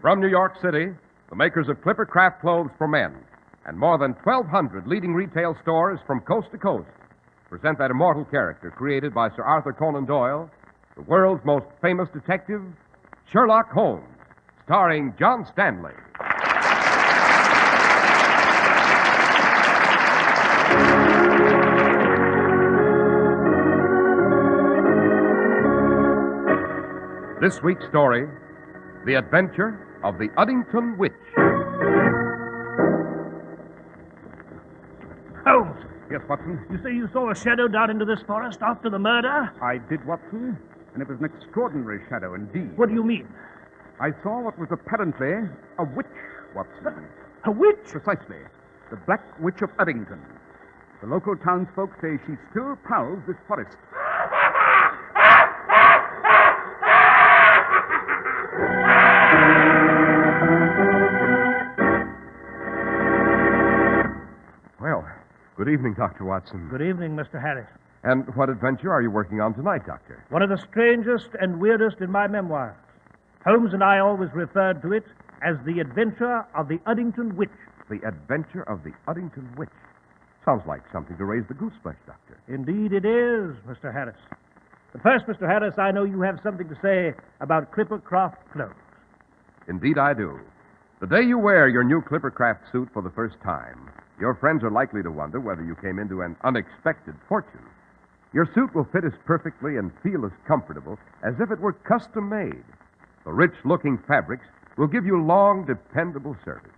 From New York City, the makers of Clipper Craft Clothes for Men and more than 1,200 leading retail stores from coast to coast present that immortal character created by Sir Arthur Conan Doyle, the world's most famous detective, Sherlock Holmes, starring John Stanley. This week's story, The Adventure of the Uddington Witch. Holmes, Yes, Watson? you say you saw a shadow down into this forest after the murder? I did, Watson, and it was an extraordinary shadow indeed. What do you mean? I saw what was apparently a witch, Watson. A witch? Precisely. The Black Witch of Uddington. The local townsfolk say she still prowls this forest. Well, good evening, Dr. Watson. Good evening, Mr. Harris. And what adventure are you working on tonight, Doctor? One of the strangest and weirdest in my memoirs. Holmes and I always referred to it as The Adventure of the Uddington Witch. The Adventure of the Uddington Witch. Sounds like something to raise the goose flesh, Doctor. Indeed it is, Mr. Harris. But first, Mr. Harris, I know you have something to say about Clipper Craft clothes. Indeed I do. The day you wear your new Clipper Craft suit for the first time, your friends are likely to wonder whether you came into an unexpected fortune. Your suit will fit as perfectly and feel as comfortable as if it were custom made. The rich-looking fabrics will give you long, dependable service.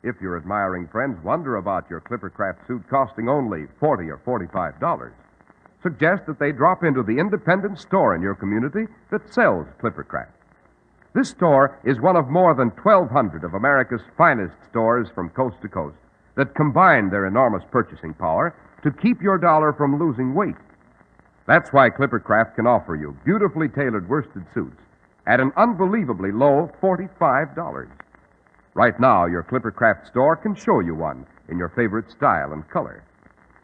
If your admiring friends wonder about your Clipper Craft suit costing only $40 or $45, suggest that they drop into the independent store in your community that sells Clipper Craft. This store is one of more than 1,200 of America's finest stores from coast to coast that combine their enormous purchasing power to keep your dollar from losing weight. That's why Clipper Craft can offer you beautifully tailored worsted suits at an unbelievably low $45. Right now, your Clipper Craft store can show you one in your favorite style and color.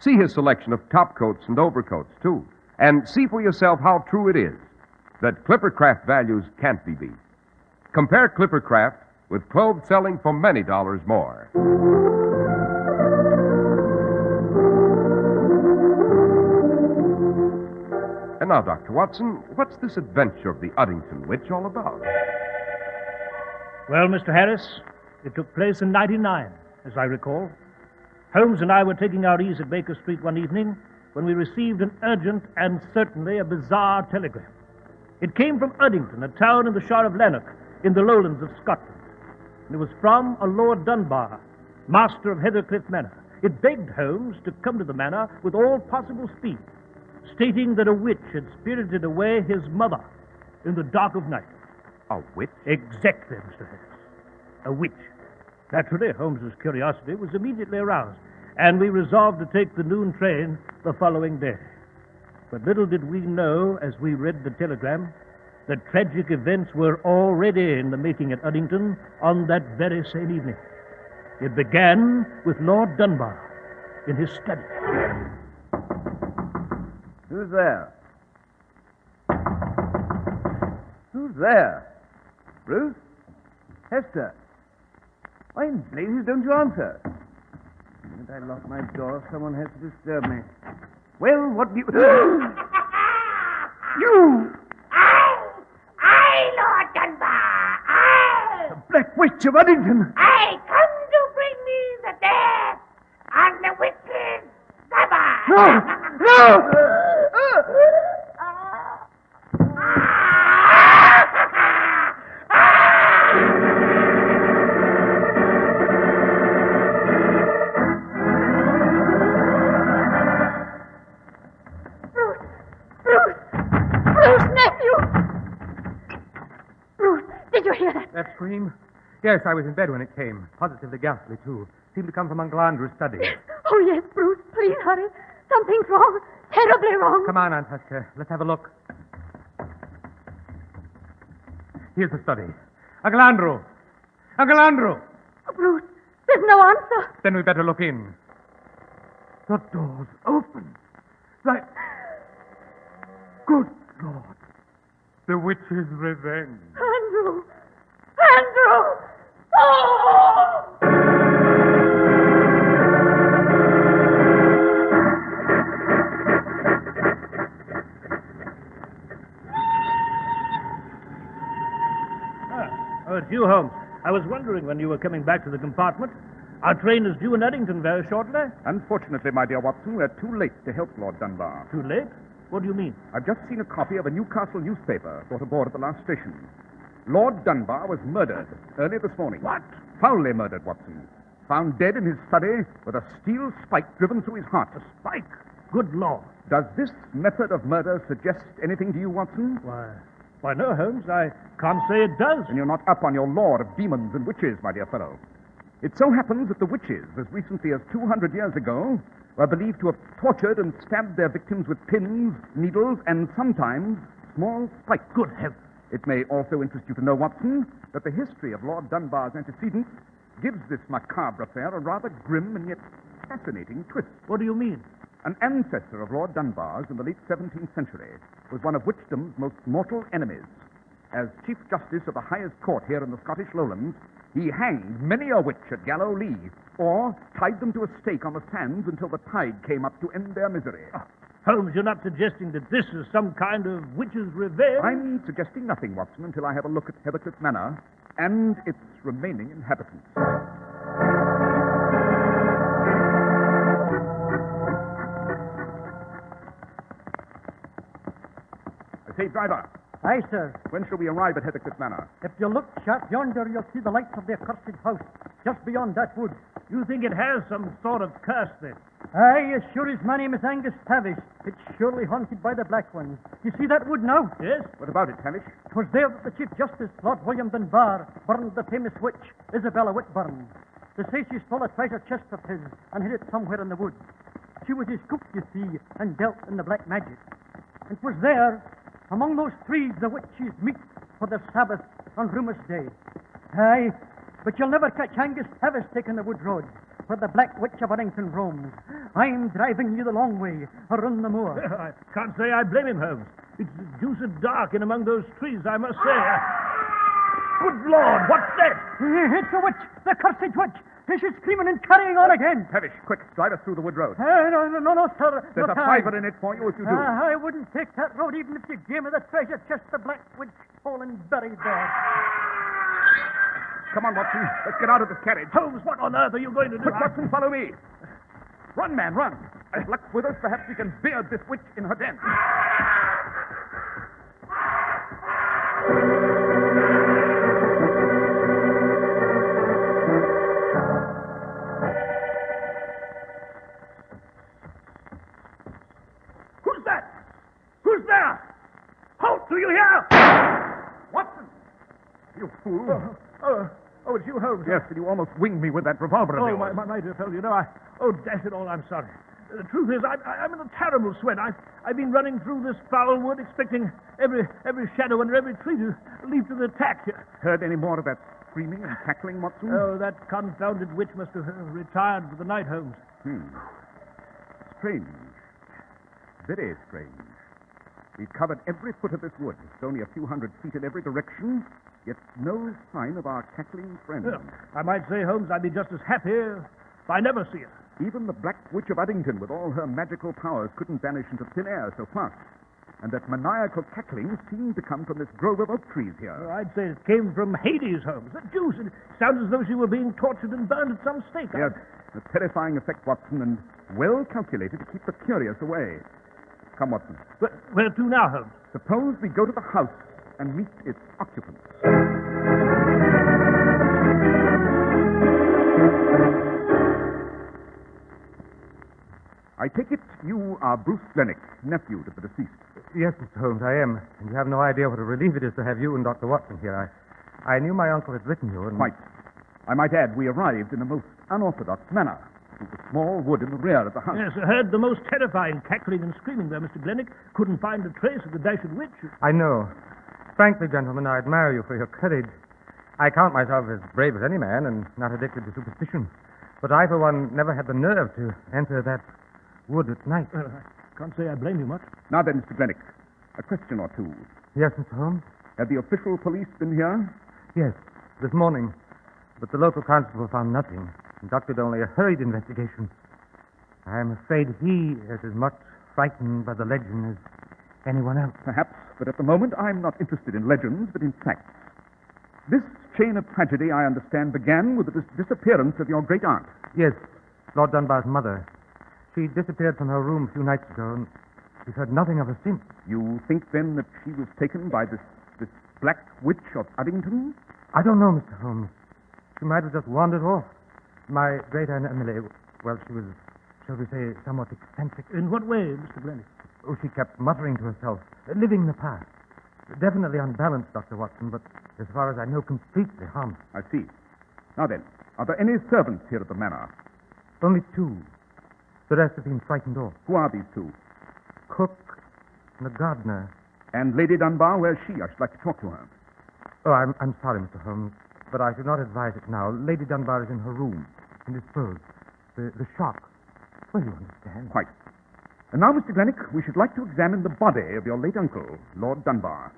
See his selection of top coats and overcoats, too, and see for yourself how true it is that Clipper Craft values can't be beat. Compare Clipper Craft with clothes selling for many dollars more. And now, Dr. Watson, what's this adventure of the Uddington Witch all about? Well, Mr. Harris, it took place in '99, as I recall. Holmes and I were taking our ease at Baker Street one evening when we received an urgent and certainly a bizarre telegram. It came from Uddington, a town in the Shire of Lanark, in the lowlands of Scotland. And it was from a Lord Dunbar, master of Heathercliff Manor. It begged Holmes to come to the manor with all possible speed, stating that a witch had spirited away his mother in the dark of night. A witch? Exactly, Mr. Harris. A witch. Naturally, Holmes's curiosity was immediately aroused, and we resolved to take the noon train the following day. But little did we know, as we read the telegram, that tragic events were already in the making at Uddington on that very same evening. It began with Lord Dunbar in his study. Who's there? Who's there? Bruce? Hester? Why in blazes don't you answer? The minute I lock my door, someone has to disturb me. Well, what do you... You! I, Lord Dunbar, I! The Black Witch of Uddington! I come to bring me the death on the witch's supper! No! No! That scream? Yes, I was in bed when it came. Positively ghastly, too. Seemed to come from Uncle Andrew's study. Oh, yes, Bruce. Please hurry. Something's wrong. Terribly wrong. Come on, Aunt Hester. Let's have a look. Here's the study. Uncle Andrew! Uncle Andrew! Oh, Bruce, there's no answer. Then we better look in. The door's open. Good Lord. The witch's revenge. Andrew! Andrew! Oh! Oh, it's you, Holmes. I was wondering when you were coming back to the compartment. Our train is due in Uddington very shortly. Unfortunately, my dear Watson, we're too late to help Lord Dunbar. Too late? What do you mean? I've just seen a copy of a Newcastle newspaper brought aboard at the last station. Lord Dunbar was murdered early this morning. What? Foully murdered, Watson. Found dead in his study with a steel spike driven through his heart. A spike? Good Lord. Does this method of murder suggest anything to you, Watson? Why, no, Holmes. I can't say it does. And you're not up on your lore of demons and witches, my dear fellow. It so happens that the witches, as recently as 200 years ago, were believed to have tortured and stabbed their victims with pins, needles, and sometimes small spikes. Good heavens. It may also interest you to know, Watson, that the history of Lord Dunbar's antecedents gives this macabre affair a rather grim and yet fascinating twist. What do you mean? An ancestor of Lord Dunbar's in the late 17th century was one of witchdom's most mortal enemies. As Chief Justice of the highest court here in the Scottish Lowlands, he hanged many a witch at Gallowlee, or tied them to a stake on the sands until the tide came up to end their misery. Holmes, you're not suggesting that this is some kind of witch's revenge? I'm suggesting nothing, Watson, until I have a look at Heathercliff Manor and its remaining inhabitants. I say, driver, Aye, sir. when shall we arrive at Heathercliff Manor? If you look sharp yonder, you'll see the lights of the accursed house, just beyond that wood. You think it has some sort of curse, then? Aye, as sure as my name is Angus Tavish, it's surely haunted by the Black Ones. You see that wood now? Yes? What about it, Tavish? 'Twas there that the Chief Justice, Lord William Dunbar, burned the famous witch, Isabella Whitburn. They say she stole a treasure chest of his and hid it somewhere in the woods. She was his cook, you see, and dealt in the black magic. And 'twas there, among those trees, the witches meet for the Sabbath on Rumours Day. Aye, but you'll never catch Angus Tavish taking the wood road, where the Black Witch of Uddington roams. I'm driving you the long way, around the moor. I can't say I blame him, Holmes. It's deuced dark in among those trees, I must say. Good Lord, what's that? It's the witch, the cursed witch. She's screaming and carrying on again. Tavish, quick, drive us through the wood road. No, sir. There's no a time. fiver in it for you if you do. I wouldn't take that road even if you gave me the treasure chest the Black Witch stole and buried there. Come on, Watson. Let's get out of this carriage. Holmes, what on earth are you going to do? Quick, Watson, follow me. Run, man, run. As luck's with us, perhaps we can beard this witch in her den. Who's that? Who's there? Halt, do you hear? Watson! You fool. Oh, it's you, Holmes. Yes, and you almost winged me with that revolver of Oh, yours. my dear fellow, you know, dash it all, I'm sorry. The truth is, I'm in a terrible sweat. I've been running through this foul wood, expecting every shadow under every tree to leap to the attack. Heard any more of that screaming and cackling, Watson? Oh, that confounded witch must have retired for the night, Holmes. Strange. Very strange. We've covered every foot of this wood. It's only a few hundred feet in every direction, yet no sign of our cackling friend. Well, I might say, Holmes, I'd be just as happy if I never see her. Even the Black Witch of Uddington, with all her magical powers, couldn't vanish into thin air so fast. And that maniacal cackling seemed to come from this grove of oak trees here. Oh, I'd say it came from Hades, Holmes. The deuce. It sounds as though she were being tortured and burned at some stake. Yes, a terrifying effect, Watson, and well calculated to keep the curious away. Come, Watson. But where to now, Holmes? Suppose we go to the house and meet its occupants. I take it you are Bruce Lennox, nephew to the deceased. Yes, Mr. Holmes, I am. And you have no idea what a relief it is to have you and Dr. Watson here. I knew my uncle had written you, and... Quite. I might add, we arrived in a most unorthodox manner. Through the small wood in the rear of the house. Yes, I heard the most terrifying cackling and screaming there, Mr. Glennick. Couldn't find a trace of the dashed witch. I know. Frankly, gentlemen, I admire you for your courage. I count myself as brave as any man and not addicted to superstition. But I, for one, never had the nerve to enter that wood at night. I can't say I blame you much. Now then, Mr. Glennick, a question or two. Yes, Mr. Holmes? Have the official police been here? Yes, this morning. But the local constable found nothing. Conducted only a hurried investigation. I am afraid he is as much frightened by the legend as anyone else. Perhaps, but at the moment I'm not interested in legends, but in facts. This chain of tragedy, I understand, began with the disappearance of your great aunt. Yes, Lord Dunbar's mother. She disappeared from her room a few nights ago, and we've heard nothing of her since. You think, then, that she was taken by this Black Witch of Uddington? I don't know, Mr. Holmes. She might have just wandered off. My great aunt Emily, well, she was, shall we say, somewhat eccentric. In what way, Mr. Glennick? Oh, she kept muttering to herself, living the past. Definitely unbalanced, Dr. Watson, but as far as I know, completely harmless. I see. Now then, are there any servants here at the manor? Only two. The rest have been frightened off. Who are these two? Cook and the gardener. And Lady Dunbar, where's she? I should like to talk to her. Oh, I'm sorry, Mr. Holmes, but I should not advise it now. Lady Dunbar is in her room, indisposed. The shock. Well, you understand. Quite. And now, Mr. Glennick, we should like to examine the body of your late uncle, Lord Dunbar.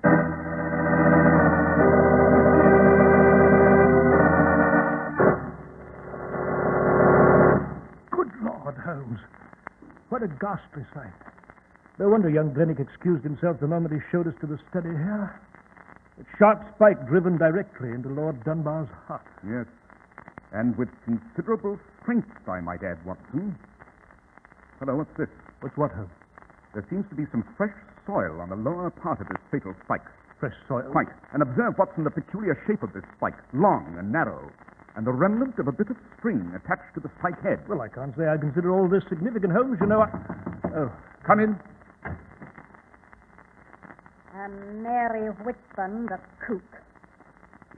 Good Lord, Holmes. What a ghastly sight. No wonder young Glennick excused himself the moment he showed us to the study here. A sharp spike driven directly into Lord Dunbar's heart. Yes. And with considerable strength, I might add, Watson. Hello, what's this? What's what, Holmes? There seems to be some fresh soil on the lower part of this fatal spike. Fresh soil? Quite. And observe, Watson, the peculiar shape of this spike. Long and narrow. And the remnant of a bit of string attached to the spike head. Well, I can't say I consider all this significant, Holmes. You know, Oh, come in. Mary Whitburn, the cook.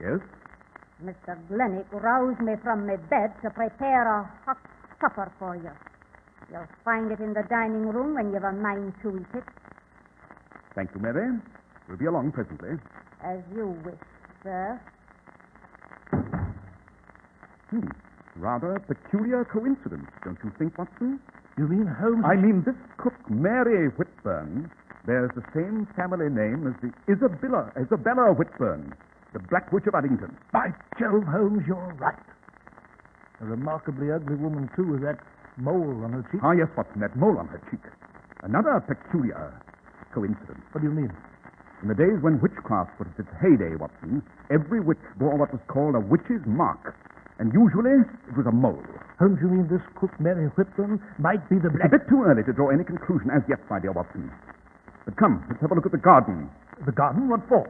Yes? Mr. Glennick roused me from my bed to prepare a hot supper for you. You'll find it in the dining room when you've a mind to eat it. Thank you, Mary. We'll be along presently. As you wish, sir. Rather peculiar coincidence, don't you think, Watson? You mean Holmes? I mean, this cook, Mary Whitburn, bears the same family name as the Isabella Whitburn, the Black Witch of Uddington. By Jove, Holmes, you're right. A remarkably ugly woman, too, with that mole on her cheek. Ah, yes, Watson, that mole on her cheek. Another peculiar coincidence. What do you mean? In the days when witchcraft was at its heyday, Watson, every witch bore what was called a witch's mark. And usually, it was a mole. Holmes, you mean this cook, Mary Whitburn, might be the It's Black... a bit too early to draw any conclusion as yet, my dear Watson. But come, let's have a look at the garden. The garden? What for?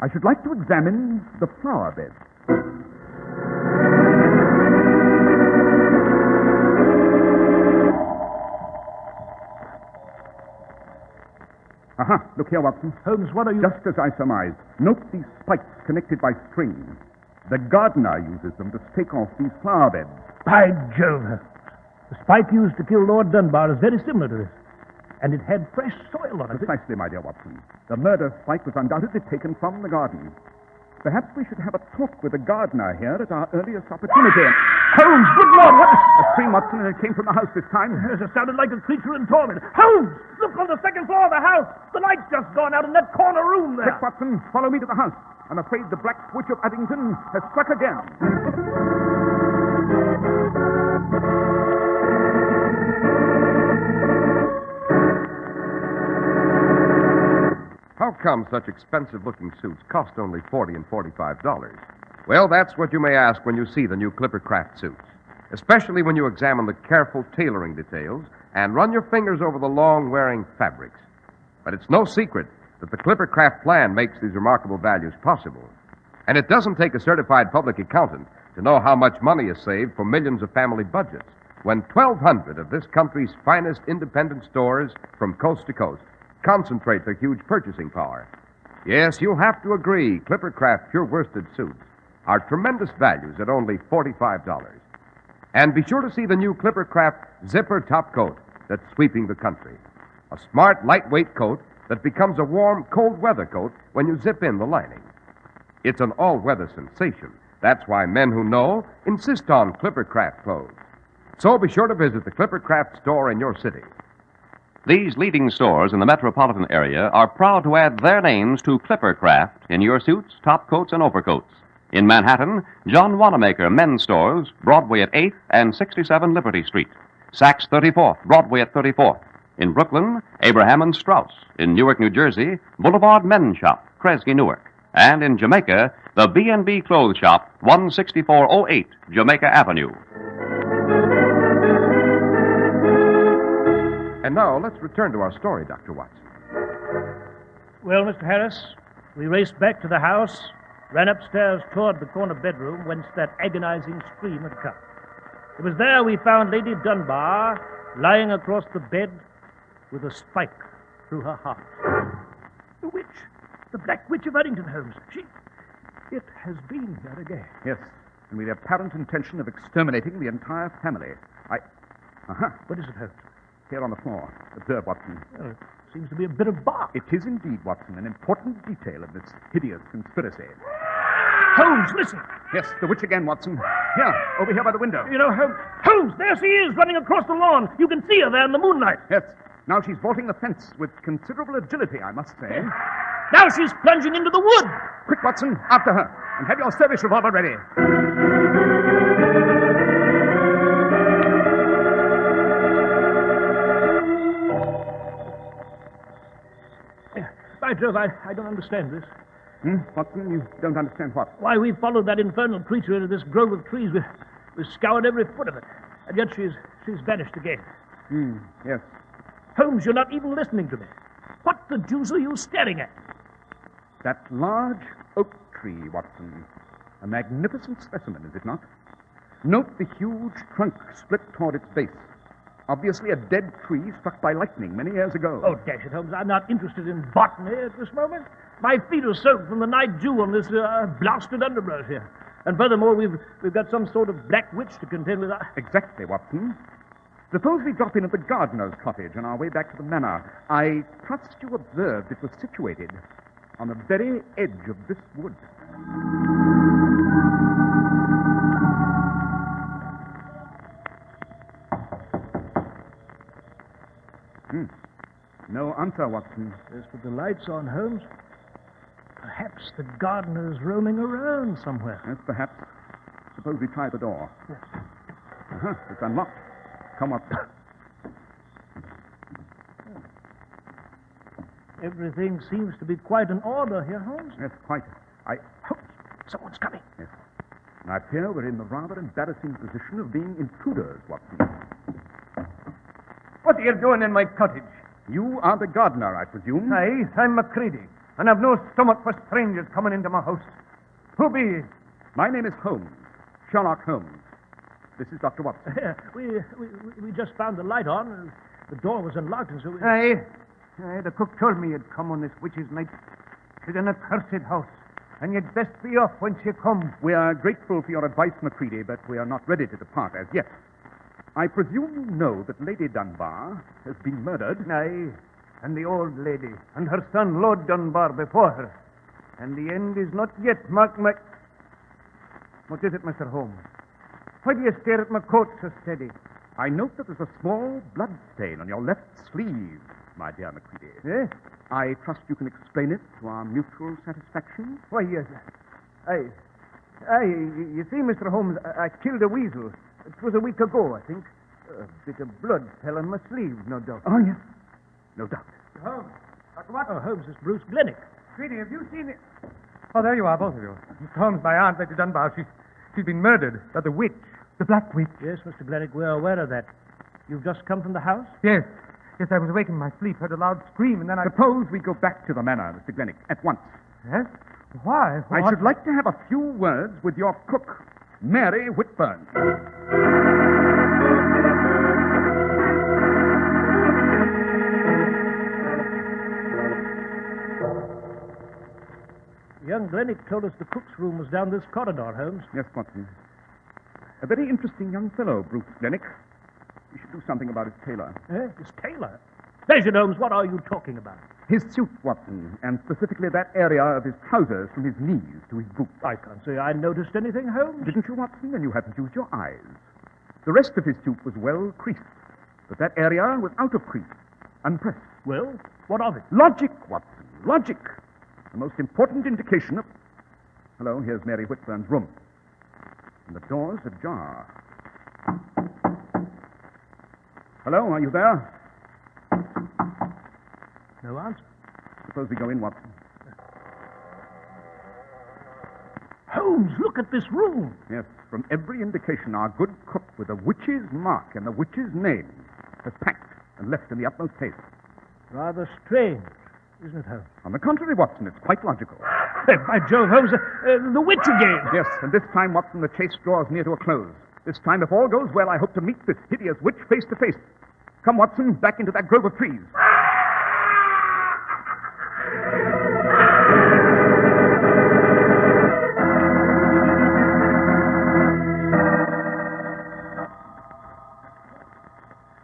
I should like to examine the flower beds. Aha, look here, Watson. Holmes, what are you... Just as I surmised. Note these spikes connected by string. The gardener uses them to stake off these flower beds. By Jove, Holmes. The spike used to kill Lord Dunbar is very similar to this. And it had fresh soil on it. Precisely, my dear Watson. The murder spike was undoubtedly taken from the garden. Perhaps we should have a talk with the gardener here at our earliest opportunity. Holmes, good Lord, what... A scream, Watson, and it came from the house this time. It sounded like a creature in torment. Holmes, look on the second floor of the house. The light's just gone out in that corner room there. Quick, Watson, follow me to the house. I'm afraid the Black Witch of Uddington has struck again. How come such expensive-looking suits cost only $40 and $45? Well, that's what you may ask when you see the new Clippercraft suits, especially when you examine the careful tailoring details and run your fingers over the long-wearing fabrics. But it's no secret that the Clippercraft plan makes these remarkable values possible. And it doesn't take a certified public accountant to know how much money is saved for millions of family budgets when 1,200 of this country's finest independent stores from coast to coast concentrate their huge purchasing power. Yes, you'll have to agree, Clippercraft pure worsted suits are tremendous values at only $45. And be sure to see the new Clippercraft zipper top coat that's sweeping the country. A smart, lightweight coat that becomes a warm, cold weather coat when you zip in the lining. It's an all-weather sensation. That's why men who know insist on Clippercraft clothes. So be sure to visit the Clippercraft store in your city. These leading stores in the metropolitan area are proud to add their names to Clippercraft in your suits, top coats, and overcoats. In Manhattan, John Wanamaker Men's Stores, Broadway at 8th and 67 Liberty Street. Saks 34th, Broadway at 34th. In Brooklyn, Abraham and Strauss. In Newark, New Jersey, Boulevard Men's Shop, Kresge, Newark. And in Jamaica, the B&B Clothes Shop, 16408 Jamaica Avenue. And now, let's return to our story, Dr. Watson. Well, Mr. Harris, we raced back to the house, ran upstairs toward the corner bedroom whence that agonizing scream had come. It was there we found Lady Dunbar lying across the bed with a spike through her heart. The witch, the Black Witch of Uddington, Holmes. It has been here again. Yes, and with the apparent intention of exterminating the entire family. What is it, Holmes? Here on the floor. Observe, Watson. Well, it seems to be a bit of bark. It is indeed, Watson, an important detail of this hideous conspiracy. Holmes, listen. Yes, the witch again, Watson. Here, over here by the window. You know, Holmes, there she is, running across the lawn. You can see her there in the moonlight. Yes, now she's vaulting the fence with considerable agility, I must say. Now she's plunging into the wood. Quick, Watson, after her, and have your service revolver ready. By Jove, I don't understand this. Watson, you don't understand what? Why, we followed that infernal creature into this grove of trees. We scoured every foot of it. And yet she's vanished again. Yes. Holmes, you're not even listening to me. What the deuce are you staring at? That large oak tree, Watson. A magnificent specimen, is it not? Note the huge trunk split toward its base. Obviously a dead tree struck by lightning many years ago. Oh, dash it, Holmes. I'm not interested in botany at this moment. My feet are soaked from the night dew on this blasted underbrush here. And furthermore, we've got some sort of black witch to contend with. Exactly, Watson. Suppose we drop in at the gardener's cottage on our way back to the manor. I trust you observed it was situated on the very edge of this wood. No answer, Watson. Yes, but the light's on, Holmes. Perhaps the gardener's roaming around somewhere. Yes, perhaps. Suppose we try the door. Yes. It's unlocked. Come, Watson. Everything seems to be quite in order here, Holmes. Yes, quite. Holmes, someone's coming. Yes. And I fear we're in the rather embarrassing position of being intruders, Watson. What are you doing in my cottage? You are the gardener, I presume? Aye, I'm Macready, and I've no stomach for strangers coming into my house. Who be ye? My name is Holmes. Sherlock Holmes. This is Dr. Watson. We just found the light on. The door was unlocked, and so we... Aye, the cook told me you'd come on this witch's night. It's an accursed house, and you'd best be off whence you come. We are grateful for your advice, Macready, but we are not ready to depart as yet. I presume you know that Lady Dunbar has been murdered. Aye, and the old lady, and her son, Lord Dunbar, before her. And the end is not yet, mark my... What is it, Mr. Holmes? Why do you stare at my coat so steady? I note that there's a small blood stain on your left sleeve, my dear Macready. Yes? I trust you can explain it to our mutual satisfaction? Why, yes. You see, Mr. Holmes, I killed a weasel. It was a week ago, I think. A bit of blood fell on my sleeve, no doubt. Oh, yes. No doubt. Holmes. Dr. Watson. Oh, Holmes, it's Bruce Glennick. Sweetie, have you seen it? Oh, there you are, both of you. Mr. Holmes, my aunt, Lady Dunbar, she's been murdered by the witch, the Black Witch. Yes, Mr. Glennick, we're aware of that. You've just come from the house? Yes, I was awake in my sleep, heard a loud scream, and then I... Suppose we go back to the manor, Mr. Glennick, at once. Yes? Why? I should like to have a few words with your cook, Mary Whitburn. Young Glennick told us the cook's room was down this corridor, Holmes. Yes, Watson. A very interesting young fellow, Bruce Glennick. We should do something about his tailor. His tailor? Dash it, Holmes, what are you talking about? His suit, Watson, and specifically that area of his trousers from his knees to his boots. I can't say I noticed anything, Holmes. Didn't you, Watson? Then you haven't used your eyes. The rest of his suit was well creased, but that area was out of crease, unpressed. Well, what of it? Logic, Watson, logic. The most important indication of... Hello, here's Mary Whitburn's room. And the door's ajar. Hello, are you there? No answer. Suppose we go in, Watson. Holmes, look at this room. Yes, from every indication, our good cook with the witch's mark and the witch's name has packed and left in the utmost haste. Rather strange, isn't it, Holmes? On the contrary, Watson, it's quite logical. By Jove, Holmes, the witch again. Yes, and this time, Watson, the chase draws near to a close. This time, if all goes well, I hope to meet this hideous witch face to face. Come, Watson, back into that grove of trees.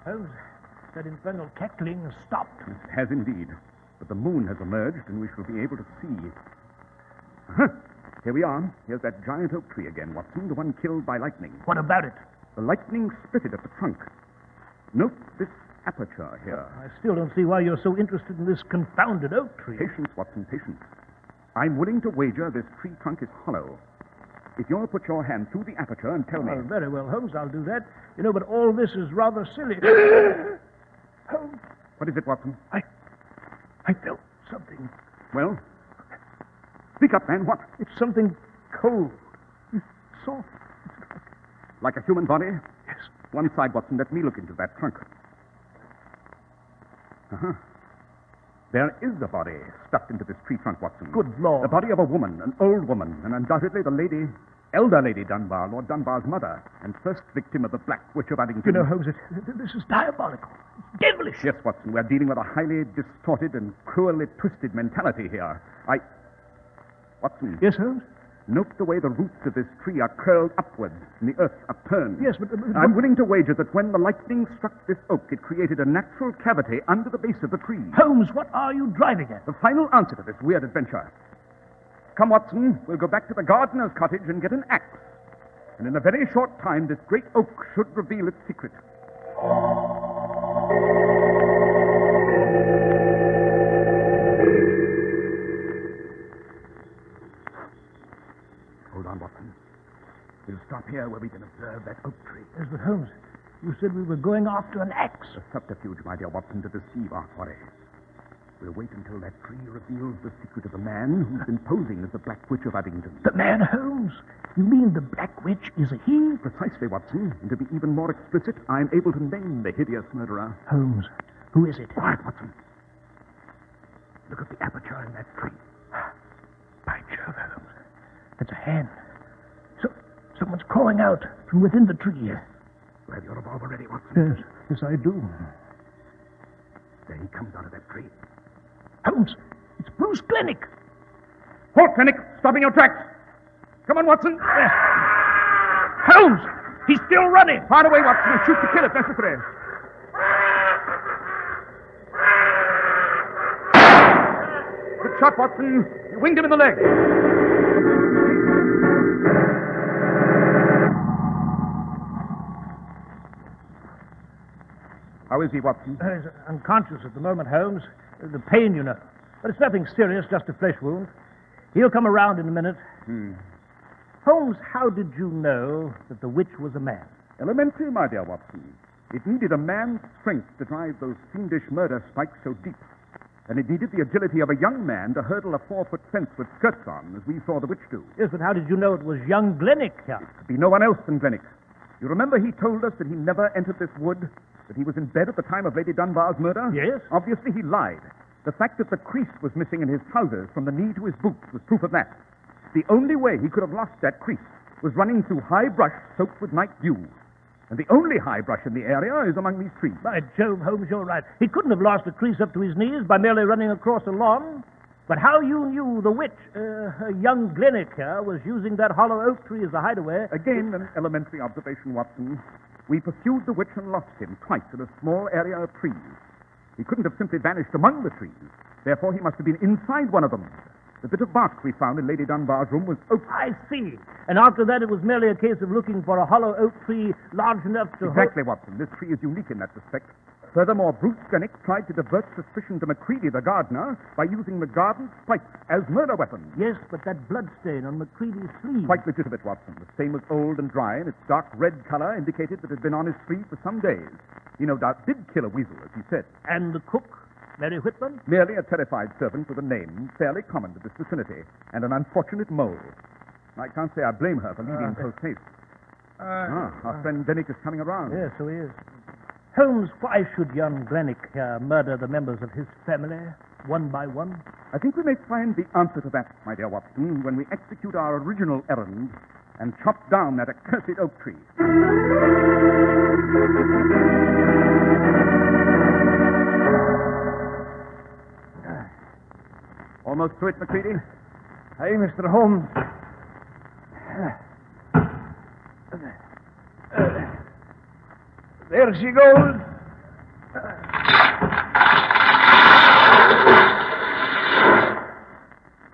Holmes, that infernal cackling has stopped. It has indeed. But the moon has emerged, and we shall be able to see. Uh-huh. Here we are. Here's that giant oak tree again, Watson, the one killed by lightning. What about it? The lightning split it at the trunk. Note this aperture here. I still don't see why you're so interested in this confounded oak tree. Patience, Watson, patience. I'm willing to wager this tree trunk is hollow. If you'll put your hand through the aperture and tell me... Oh, very well, Holmes, I'll do that. You know, but all this is rather silly. Holmes, What is it, Watson? I felt something. Well? Speak up, man. What? It's something cold. It's soft. Like a human body? Yes. One side, Watson. Let me look into that trunk. Uh-huh. There is a body stuffed into this tree trunk, Watson. Good Lord. The body of a woman, an old woman, and undoubtedly the lady, elder Lady Dunbar, Lord Dunbar's mother, and first victim of the Black Witch of Uddington. You know, Holmes, this is diabolical. It's devilish. Yes, Watson, we're dealing with a highly distorted and cruelly twisted mentality here. Watson. Yes, Holmes? Note the way the roots of this tree are curled upwards and the earth upturned. Yes, but... I'm willing to wager that when the lightning struck this oak, it created a natural cavity under the base of the tree. Holmes, what are you driving at? The final answer to this weird adventure. Come, Watson, we'll go back to the gardener's cottage and get an axe. And in a very short time, this great oak should reveal its secret. Hold on, Watson. We'll stop here where we can observe that oak tree. Yes, but Holmes, you said we were going after an axe. A subterfuge, my dear Watson, to deceive our quarry. We'll wait until that tree reveals the secret of the man who's been posing as the Black Witch of Uddington. The man, Holmes? You mean the Black Witch is a he? Precisely, Watson. And to be even more explicit, I'm able to name the hideous murderer. Holmes, who is it? Quiet, Watson. Look at the aperture in that tree. By Jove, Holmes. That's a hand. Someone's crawling out from within the tree. You have your revolver ready, Watson? Yes, I do. There he comes out of that tree. Holmes, it's Bruce Glennick. Halt, Glennick! Stop in your tracks! Come on, Watson! Yes. Holmes! He's still running! Fire away, Watson, and shoot to kill if necessary. Good shot, Watson. You winged him in the leg. How is he, Watson? He's unconscious at the moment, Holmes. The pain, you know. But it's nothing serious, just a flesh wound. He'll come around in a minute. Holmes, how did you know that the witch was a man? Elementary, my dear Watson. It needed a man's strength to drive those fiendish murder spikes so deep. And it needed the agility of a young man to hurdle a 4-foot fence with skirts on, as we saw the witch do. Yes, but how did you know it was young Glennick here? It could be no one else than Glennick. You remember he told us that he never entered this wood? That he was in bed at the time of Lady Dunbar's murder? Yes. Obviously he lied. The fact that the crease was missing in his trousers from the knee to his boots was proof of that. The only way he could have lost that crease was running through high brush soaked with night dew. And the only high brush in the area is among these trees. By Jove, Holmes, you're right. He couldn't have lost a crease up to his knees by merely running across a lawn. But how you knew the witch, young Glennick here, was using that hollow oak tree as a hideaway... Again, an elementary observation, Watson. We pursued the witch and lost him twice in a small area of trees. He couldn't have simply vanished among the trees. Therefore, he must have been inside one of them. The bit of bark we found in Lady Dunbar's room was oak. I see. And after that, it was merely a case of looking for a hollow oak tree large enough to... Exactly, Watson. This tree is unique in that respect. Furthermore, Bruce Glennick tried to divert suspicion to Macready, the gardener, by using the garden spikes as murder weapons. Yes, but that bloodstain on Macready's sleeve... Quite legitimate, Watson. The stain was old and dry, and its dark red color indicated that it had been on his sleeve for some days. He no doubt did kill a weasel, as he said. And the cook, Mary Whitman? Merely a terrified servant with a name fairly common to this vicinity, and an unfortunate mole. I can't say I blame her for leaving post haste. Our friend Glennick is coming around. Yes, so he is. Holmes, why should young Glennick murder the members of his family, one by one? I think we may find the answer to that, my dear Watson, when we execute our original errand and chop down that accursed oak tree. Almost through it, Macready? Hey, Mr. Holmes. There she goes.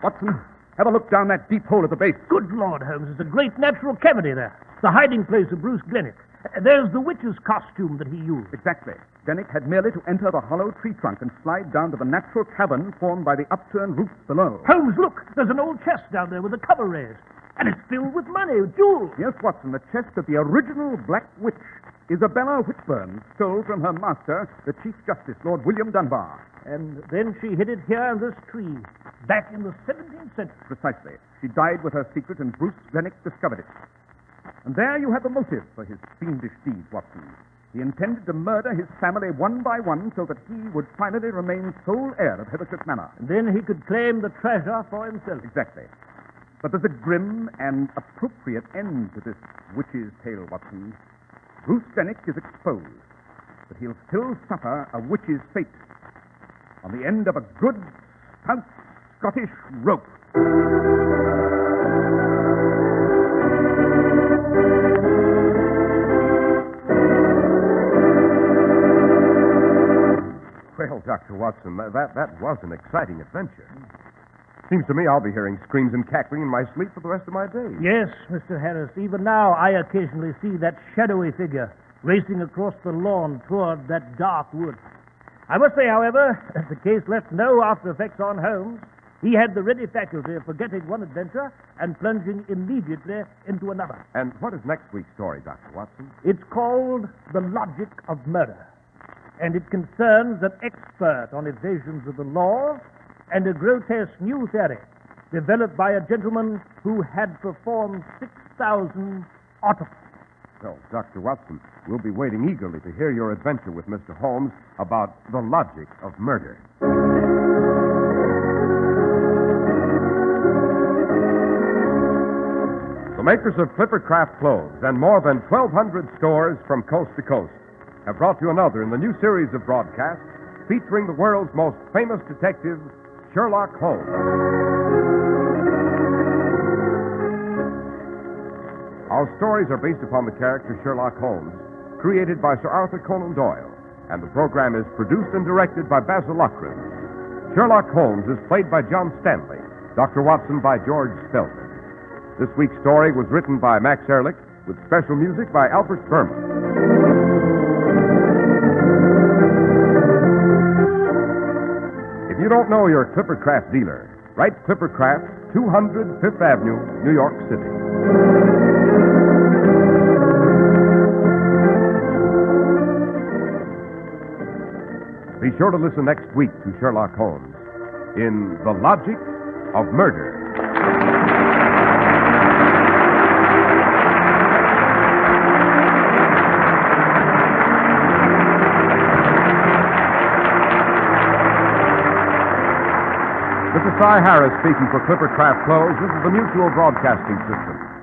Watson, have a look down that deep hole at the base. Good Lord, Holmes, there's a great natural cavity there. The hiding place of Bruce Glennick. There's the witch's costume that he used. Exactly. Glennick had merely to enter the hollow tree trunk and slide down to the natural cavern formed by the upturned roof below. Holmes, look! There's an old chest down there with the cover raised. And it's filled with money, jewels. Yes, Watson, the chest of the original Black Witch, Isabella Whitburn, stole from her master, the Chief Justice, Lord William Dunbar. And then she hid it here in this tree, back in the 17th century. Precisely. She died with her secret, and Bruce Glennick discovered it. And there you have the motive for his fiendish deeds, Watson. He intended to murder his family one by one so that he would finally remain sole heir of Heathercliff Manor. And then he could claim the treasure for himself. Exactly. But there's a grim and appropriate end to this witch's tale, Watson. Bruce Glennick is exposed, but he'll still suffer a witch's fate on the end of a good, stout Scottish rope. Well, Dr. Watson, that was an exciting adventure. Seems to me I'll be hearing screams and cackling in my sleep for the rest of my days. Yes, Mr. Harris. Even now, I occasionally see that shadowy figure racing across the lawn toward that dark wood. I must say, however, that the case left no after effects on Holmes. He had the ready faculty of forgetting one adventure and plunging immediately into another. And what is next week's story, Dr. Watson? It's called The Logic of Murder, and it concerns an expert on evasions of the law and a grotesque new theory developed by a gentleman who had performed 6,000 autopsies. So, Dr. Watson, we'll be waiting eagerly to hear your adventure with Mr. Holmes about the logic of murder. The makers of Clippercraft clothes and more than 1,200 stores from coast to coast have brought you another in the new series of broadcasts featuring the world's most famous detective, Sherlock Holmes. Our stories are based upon the character Sherlock Holmes, created by Sir Arthur Conan Doyle, and the program is produced and directed by Basil Lockridge. Sherlock Holmes is played by John Stanley, Dr. Watson by George Spelman. This week's story was written by Max Ehrlich, with special music by Albert Berman. If you don't know your Clippercraft dealer, write Clippercraft, 200 Fifth Avenue, New York City. Be sure to listen next week to Sherlock Holmes in The Logic of Murder. This is Cy Harris speaking for Clippercraft Clothes. This is the Mutual Broadcasting System.